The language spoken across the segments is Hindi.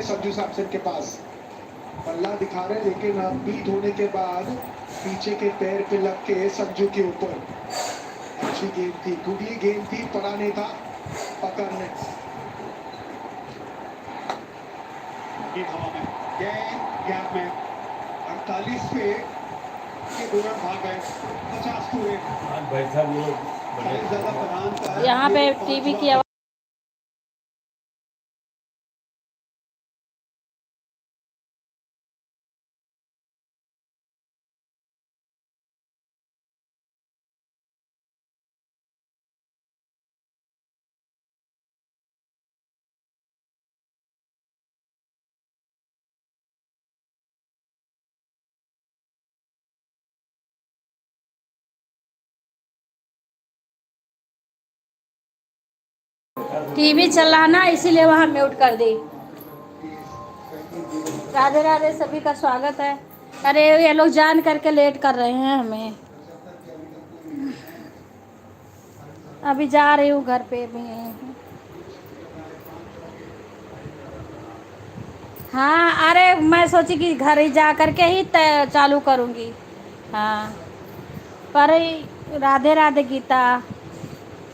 हैं संजू सैमसन के पास, बल्ला दिखा रहे लेकिन बीट होने के बाद पीछे के पैर पे लग के संजू के ऊपर। अच्छी गेंद थी, गुडी गेंद थी, पड़ा नहीं था पकड़ने। हवा में गैप में 48 पे के दौरान भाग गए 50 पूरे। यहाँ पे टीवी की आवाज टीवी चलाना इसीलिए वहाँ म्यूट कर दी। राधे राधे, सभी का स्वागत है। अरे ये लोग जान करके लेट कर रहे हैं हमें। अभी जा रही हूँ घर पे भी। हाँ, अरे मैं सोची कि घर ही जा करके ही चालू करूँगी। हाँ, पर राधे राधे गीता,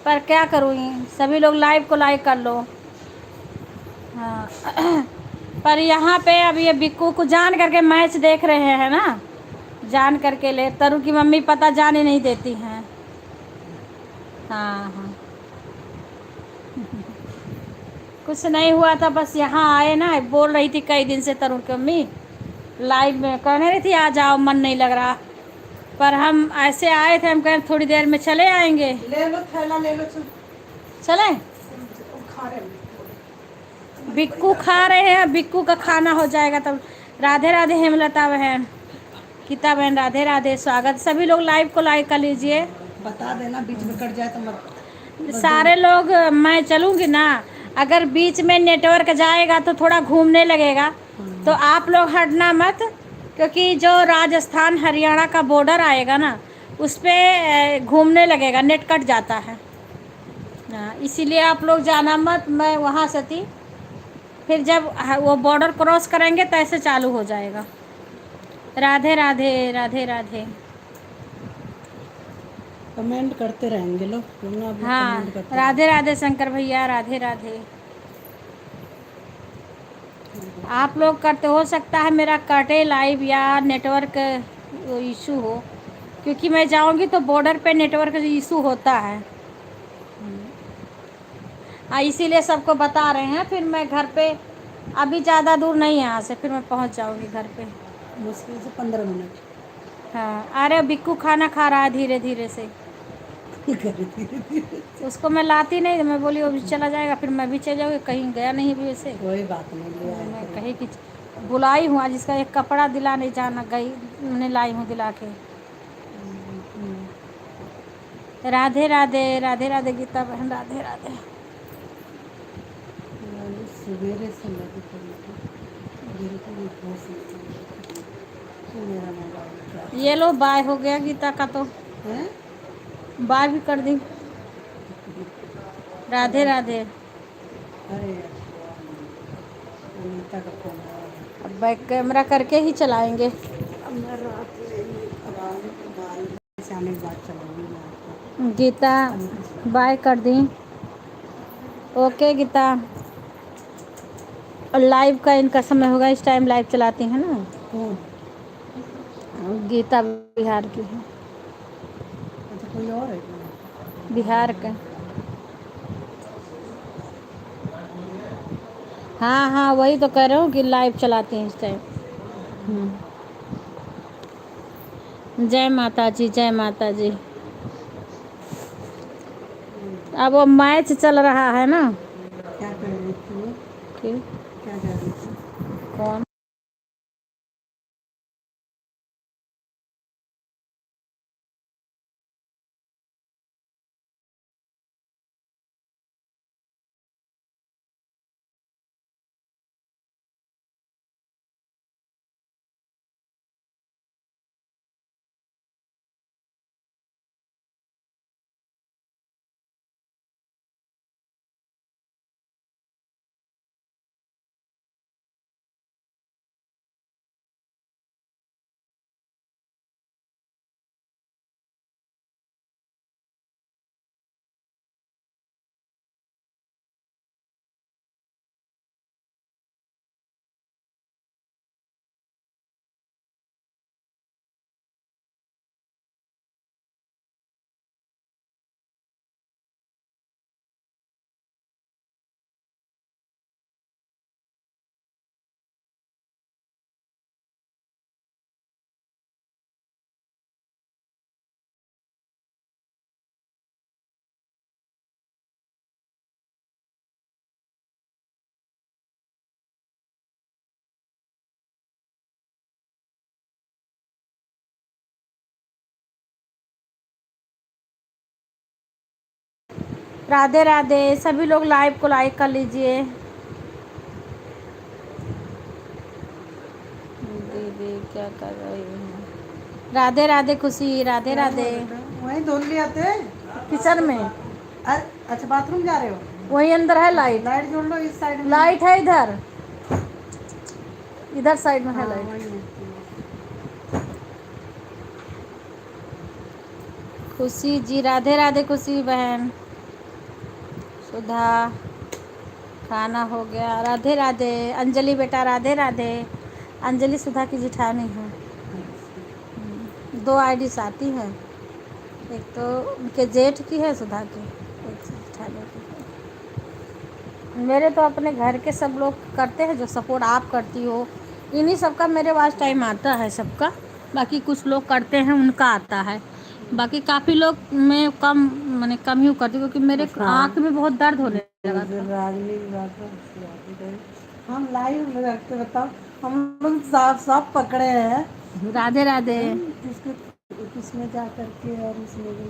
पर क्या करूँ, सभी लोग लाइव को लाइक कर लो। हाँ पर यहाँ पे अब ये बिक्कू को जान करके मैच देख रहे हैं ना, जान करके ले। तरु की मम्मी पता जाने नहीं देती हैं। हाँ हाँ कुछ नहीं हुआ था, बस यहाँ आए ना, बोल रही थी कई दिन से तरुण की मम्मी लाइव में, कहने रही थी आ जाओ, मन नहीं लग रहा। पर हम ऐसे आए थे, हम कहें थोड़ी देर में चले आएंगे। ले लो थैला, ले लो चले। खा रहे बिक्कू खा रहे हैं, बिक्कू का खाना हो जाएगा तब। राधे राधे हेमलता बहन, गीता बहन, राधे राधे, स्वागत। सभी लोग लाइव को लाइक कर लीजिए। बता देना, बीच में कट जाए तो मत। सारे लोग, मैं चलूँगी ना, अगर बीच में नेटवर्क जाएगा तो थोड़ा घूमने लगेगा, तो आप लोग हटना मत, क्योंकि जो राजस्थान हरियाणा का बॉर्डर आएगा ना, उस पर घूमने लगेगा, नेट कट जाता है। हाँ, इसीलिए आप लोग जाना मत। मैं वहाँ से थी, फिर जब वो बॉर्डर क्रॉस करेंगे तो ऐसे चालू हो जाएगा। राधे राधे, राधे राधे। कमेंट करते रहेंगे लोग, हाँ, कमेंट करते राधे राधे शंकर भैया, राधे राधे। आप लोग करते, हो सकता है मेरा कटे लाइव या नेटवर्क इशू हो, क्योंकि मैं जाऊंगी तो बॉर्डर पे नेटवर्क इशू होता है। हाँ, इसीलिए सबको बता रहे हैं। फिर मैं घर पे, अभी ज़्यादा दूर नहीं है यहाँ से, फिर मैं पहुँच जाऊंगी घर पे। मुश्किल से 15 मिनट। हाँ, अरे बिक्कू खाना खा रहा है धीरे धीरे से। उसको मैं लाती नहीं, मैं बोली वो भी चला जाएगा, फिर मैं भी चल जाऊँगी, कहीं गया नहीं भी वैसे। कोई बात नहीं, ले आया मैं करो। कहीं कि बुलाई हूँ आज, इसका एक कपड़ा दिलाने जाना गई, उन्हें लाई हूँ दिला के। राधे राधे, राधे राधे गीता बहन, राधे राधे। सवेरे से लगी मेरा मोबाइल ये लो, बाय हो गया गीता का तो, है। बाय भी कर दी। राधे राधे। अरे अनीता का फोन आया। अब बैक कैमरा करके ही चलाएंगे। अब मैं रात से आने के बाद चलाऊंगी मैं आपको। गीता बाय कर दी। ओके गीता, और लाइव का इनका समय होगा, इस टाइम लाइव चलाती हैं ना। कौन? गीता बिहार की है। अच्छा, कोई और है? बिहार का। हाँ हाँ, वही तो कह रहा हूँ कि लाइव चलाती हैं इस टाइम। जय माता जी, जय माता जी। अब वो मैच चल रहा है ना। क्या कर रही थी वो? कि क्या कर रही थी? कौन? राधे राधे, सभी लोग लाइव को लाइक कर लीजिए। दीदी क्या कर रही है? राधे राधे खुशी, राधे क्या हुआ राधे। बेटा? वहीं धुल लिया थे। किचन में, अच्छा बाथरूम जा रहे हो? वही अंदर है लाइट। लाइट जोड़ लो इस साइड में। लाइट है इधर, इधर साइड में है हाँ लाइट। वही है। खुशी जी राधे राधे, खुशी बहन। सुधा खाना हो गया, राधे राधे। अंजलि बेटा राधे राधे। अंजलि सुधा की जिठानी है। दो आईडी आती हैं, एक तो उनके जेठ की है सुधा की, एक जेठानी की है। मेरे तो अपने घर के सब लोग करते हैं जो सपोर्ट आप करती हो, इन्हीं सबका मेरे पास टाइम आता है सबका। बाकी कुछ लोग करते हैं उनका आता है, बाकी काफ़ी लोग मैं कम, मैंने कम ही करती हूँ क्योंकि मेरे आँख में बहुत दर्द होने लगा था। रागनी की बात है, उसकी बात ही करें। हम लाइव में रखते बताओ, हम लोग साफ साफ पकड़े हैं। राधे राधे। किसको किसमें जा करके और उसमें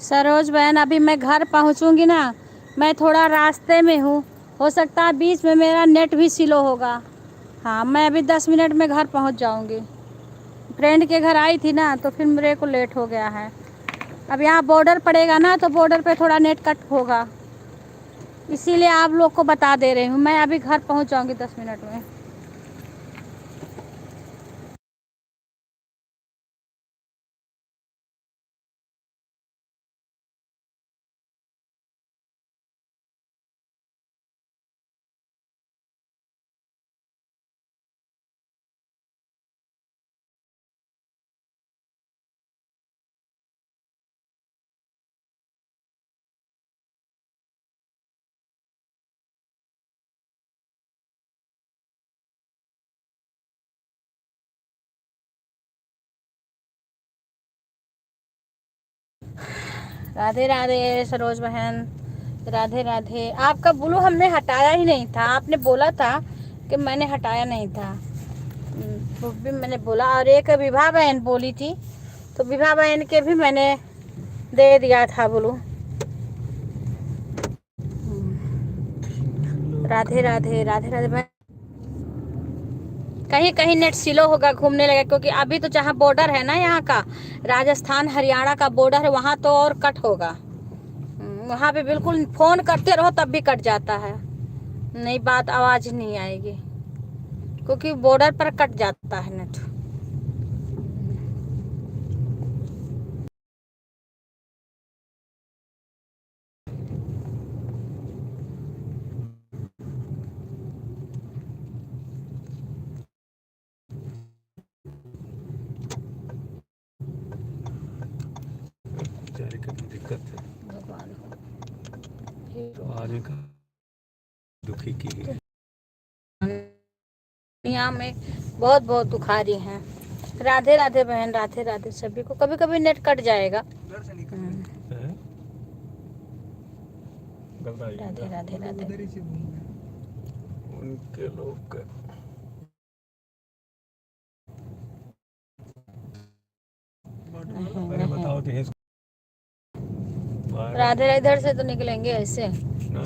सरोज बहन, अभी मैं घर पहुंचूंगी ना, मैं थोड़ा रास्ते में हूँ, हो सकता है बीच में मेरा नेट भी स्लो होगा। हाँ, मैं अभी 10 मिनट में घर पहुंच जाऊंगी। फ्रेंड के घर आई थी ना, तो फिर मेरे को लेट हो गया है। अब यहाँ बॉर्डर पड़ेगा ना, तो बॉर्डर पे थोड़ा नेट कट होगा, इसीलिए आप लोग को बता दे रही हूँ। मैं अभी घर पहुँच जाऊंगी 10 मिनट में। राधे राधे सरोज बहन, राधे राधे। आपका ब्लू हमने हटाया ही नहीं था, आपने बोला था कि मैंने हटाया नहीं था। वो भी मैंने बोला, और एक विभा बहन बोली थी, तो विभा बहन के भी मैंने दे दिया था ब्लू। राधे राधे, राधे राधे बहन। कहीं कहीं नेट स्लो होगा, घूमने लगा, क्योंकि अभी तो जहाँ बॉर्डर है ना, यहाँ का राजस्थान हरियाणा का बॉर्डर है, वहाँ तो और कट होगा। वहाँ पे बिल्कुल फोन करते रहो तब भी कट जाता है, नहीं बात आवाज नहीं आएगी, क्योंकि बॉर्डर पर कट जाता है नेट। दिक्कत है, भगवान तो आदमी का दुखी की है। दुनिया में बहुत बहुत दुखारी हैं। राधे राधे बहन, राधे राधे सभी को। कभी कभी नेट कट जाएगा। राधे राधे राधे। उनके लोग अरे बताओ तो राधे इधर से तो निकलेंगे ऐसे। ना